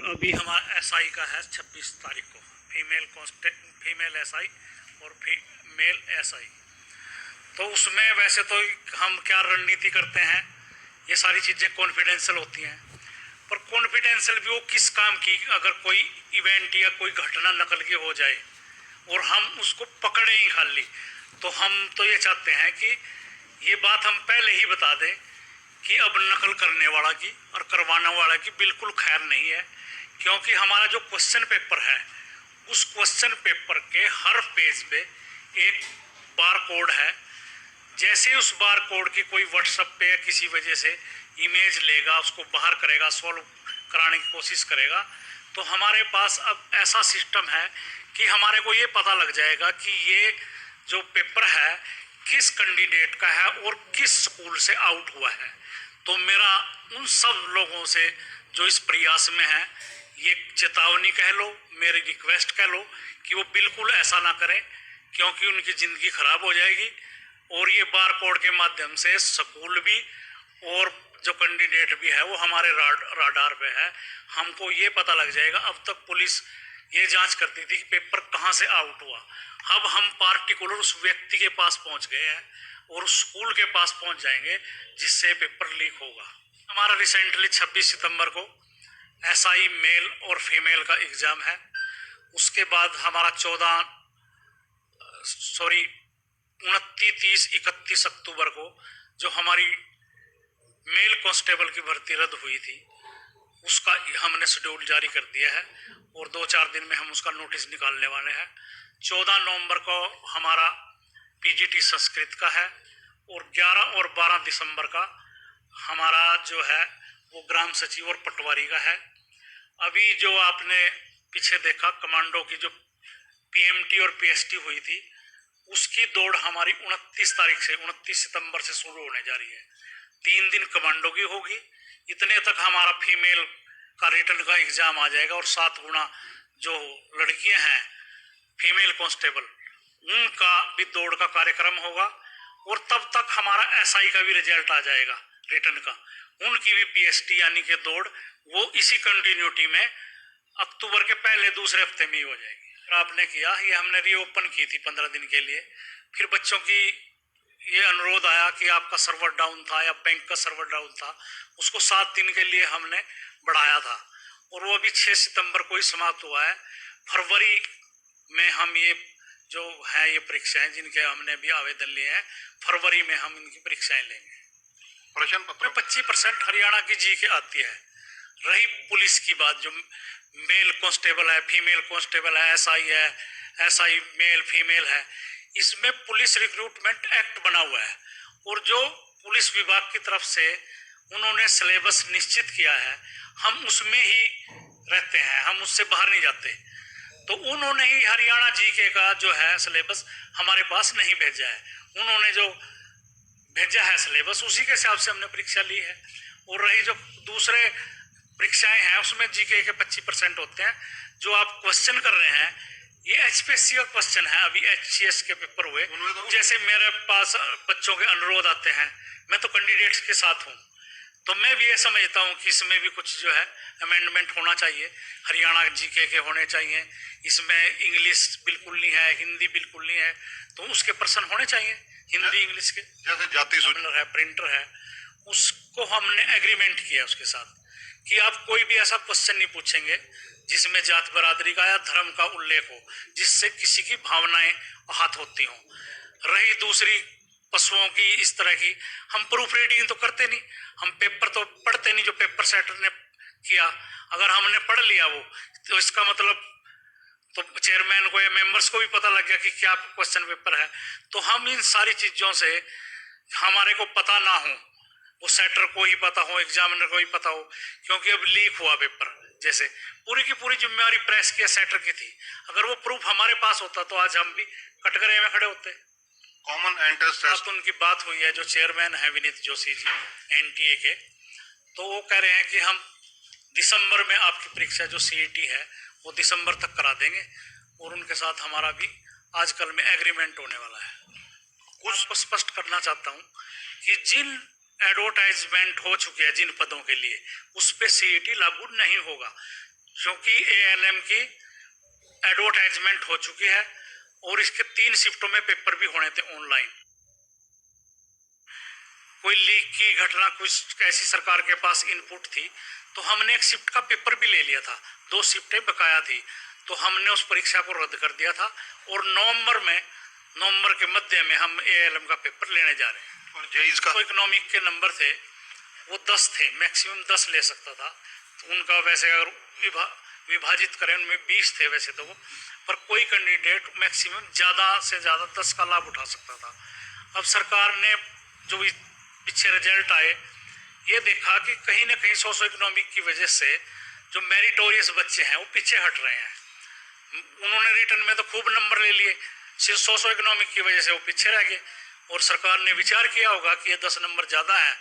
अभी हमारा एसआई का है 26 तारीख को, फीमेल एसआई और मेल एसआई। तो उसमें वैसे तो हम क्या रणनीति करते हैं, ये सारी चीज़ें कॉन्फिडेंशियल होती हैं, पर कॉन्फिडेंशियल भी वो किस काम की, अगर कोई इवेंट या कोई घटना नकल की हो जाए और हम उसको पकड़े ही खाली, तो हम तो ये चाहते हैं कि ये बात हम पहले ही बता दें कि अब नकल करने वाला की और करवाने वाला की बिल्कुल खैर नहीं है। क्योंकि हमारा जो क्वेश्चन पेपर है, उस क्वेश्चन पेपर के हर पेज पे एक बार कोड है। जैसे उस बार कोड की कोई व्हाट्सएप पे या किसी वजह से इमेज लेगा, उसको बाहर करेगा, सॉल्व कराने की कोशिश करेगा, तो हमारे पास अब ऐसा सिस्टम है कि हमारे को ये पता लग जाएगा कि ये जो पेपर है किस कैंडिडेट का है और किस स्कूल से आउट हुआ है। तो मेरा उन सब लोगों से जो इस प्रयास में है, ये चेतावनी कह लो, मेरी रिक्वेस्ट कह लो कि वो बिल्कुल ऐसा ना करें, क्योंकि उनकी ज़िंदगी खराब हो जाएगी। और ये बार कोड के माध्यम से स्कूल भी और जो कैंडिडेट भी है वो हमारे राडार पे है, हमको ये पता लग जाएगा। अब तक पुलिस ये जांच करती थी कि पेपर कहाँ से आउट हुआ, अब हम पार्टिकुलर उस व्यक्ति के पास पहुंच गए हैं और उस स्कूल के पास पहुंच जाएंगे जिससे पेपर लीक होगा। हमारा रिसेंटली 26 सितंबर को एसआई मेल और फीमेल का एग्ज़ाम है। उसके बाद हमारा 29, 30, 31 अक्टूबर को जो हमारी मेल कांस्टेबल की भर्ती रद्द हुई थी, उसका हमने शेड्यूल जारी कर दिया है और 2-4 दिन में हम उसका नोटिस निकालने वाले हैं। 14 नवंबर को हमारा पीजीटी संस्कृत का है और 11 और 12 दिसंबर का हमारा जो है वो ग्राम सचिव और पटवारी का है। अभी जो आपने पीछे देखा कमांडो की जो पीएमटी और पीएसटी हुई थी, उसकी दौड़ हमारी 29 सितंबर से शुरू होने जा रही है। 3 दिन कमांडो की होगी, इतने तक हमारा फीमेल का रिटर्न का एग्जाम आ जाएगा और 7 गुना जो लड़कियां हैं फीमेल कांस्टेबल, उनका भी दौड़ का कार्यक्रम होगा और तब तक हमारा एसआई का भी रिजल्ट आ जाएगा रिटर्न का, उनकी भी पीएसटी यानी कि दौड़ वो इसी कंटिन्यूटी में अक्टूबर के पहले दूसरे हफ्ते में ही हो जाएगी। आपने किया, ये हमने रीओपन की थी 15 दिन के लिए, फिर बच्चों की ये अनुरोध आया कि आपका सर्वर डाउन था या बैंक का सर्वर डाउन था, उसको 7 दिन के लिए हमने बढ़ाया था और वो अभी 6 सितंबर को ही समाप्त हुआ है। फरवरी में हम ये जो है ये परीक्षाएं जिनके हमने भी आवेदन लिए हैं, फरवरी में हम इनकी परीक्षाएं लेंगे। प्रश्न पत्र 25% हरियाणा की जी के आती है। रही पुलिस की बात, जो मेल कांस्टेबल है, फीमेल कांस्टेबल है, एसआई है, एसआई मेल फीमेल है, इसमें पुलिस रिक्रूटमेंट एक्ट बना हुआ है और जो पुलिस विभाग की तरफ से उन्होंने सिलेबस निश्चित किया है, हम उसमें ही रहते हैं, हम उससे बाहर नहीं जाते। तो उन्होंने ही हरियाणा जीके का जो है सिलेबस हमारे पास नहीं भेजा है, उन्होंने जो भेजा है सिलेबस उसी के हिसाब से हमने परीक्षा ली है। और रही जो दूसरे परीक्षाएं हैं उसमें जीके के 25% होते हैं। जो आप क्वेश्चन कर रहे हैं ये एचपीएससी का क्वेश्चन है, अभी एचसीएस के पेपर हुए, जैसे मेरे पास बच्चों के अनुरोध आते हैं, मैं तो कैंडिडेट्स के साथ हूँ, तो मैं भी ये समझता हूँ कि इसमें भी कुछ जो है अमेंडमेंट होना चाहिए, हरियाणा जीके के होने चाहिए, इसमें इंग्लिश बिल्कुल नहीं है, हिंदी बिल्कुल नहीं है, तो उसके प्रश्न होने चाहिए हिंदी इंग्लिश के। जैसे जाति है, प्रिंटर है, उसको हमने एग्रीमेंट किया उसके साथ कि आप कोई भी ऐसा क्वेश्चन नहीं पूछेंगे जिसमें जात बरादरी का या धर्म का उल्लेख हो, जिससे किसी की भावनाएं आहत होती हों। रही दूसरी पशुओं की इस तरह की, हम प्रूफ रीडिंग तो करते नहीं, हम पेपर तो पढ़ते नहीं जो पेपर सेटर ने किया। अगर हमने पढ़ लिया वो, तो इसका मतलब तो चेयरमैन को या मेंबर्स को भी पता लग गया कि क्या क्वेश्चन पेपर है। तो हम इन सारी चीजों से हमारे को पता ना हो, वो सेटर को ही पता हो, एग्जामिनर को ही पता हो, क्योंकि अब लीक हुआ पेपर, जैसे पूरी की पूरी जिम्मेवारी प्रेस की या सेटर की थी। अगर वो प्रूफ हमारे पास होता तो आज हम भी कटघरे में खड़े होते। कॉमन एंट्रेंस टेस्ट तो उनकी बात हुई है, जो चेयरमैन है विनीत जोशी जी एनटीए के, तो वो कह रहे हैं कि हम दिसंबर में आपकी परीक्षा जो सीईटी है वो दिसंबर तक करा देंगे और उनके साथ हमारा भी आजकल में एग्रीमेंट होने वाला है। कुछ स्पष्ट करना चाहता हूँ कि जिन एडवर्टाइजमेंट हो चुके हैं जिन पदों के लिए, उस पे सीईटी लागू नहीं होगा। क्योंकि ALM की एडवर्टाइजमेंट हो चुकी है और इसके 3 शिफ्टों में पेपर भी होने थे ऑनलाइन। कोई लीक की घटना कुछ ऐसी सरकार के पास इनपुट थी तो हमने एक शिफ्ट का पेपर भी ले लिया था, 2 शिफ्टें बकाया थी तो हमने उस परीक्षा को रद्द कर दिया था और नवंबर के मध्य में हम ALM का पेपर लेने जा रहे हैं। और जेईज का तो इकोनॉमिक के नंबर थे वो 10 थे, मैक्सिमम 10 ले सकता था, तो उनका वैसे अगर विभाजित करें उनमें 20 थे वैसे तो वो, पर कोई कैंडिडेट मैक्सिमम ज़्यादा से ज़्यादा 10 का लाभ उठा सकता था। अब सरकार ने जो पीछे रिजल्ट आए ये देखा कि कहीं ना कहीं सोशो इकोनॉमिक की वजह से जो मेरिटोरियस बच्चे हैं वो पीछे हट रहे हैं। उन्होंने रिटर्न में तो खूब नंबर ले लिए, सिर्फ सोशो इकोनॉमिक की वजह से वो पीछे रह गए और सरकार ने विचार किया होगा कि ये 10 नंबर ज़्यादा हैं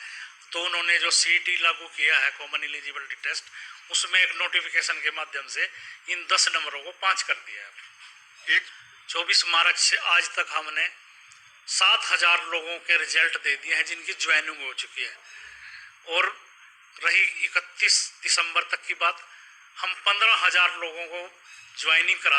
तो उन्होंने जो CET लागू किया है, कॉमन एलिजिबिलिटी टेस्ट, उसमें एक नोटिफिकेशन के माध्यम से इन 10 नंबरों को 5 कर दिया है। 24 मार्च से आज तक हमने 7,000 लोगों के रिजल्ट दे दिए हैं जिनकी ज्वाइनिंग हो चुकी है और रही 31 दिसंबर तक की बात, हम 15,000 लोगों को ज्वाइनिंग करा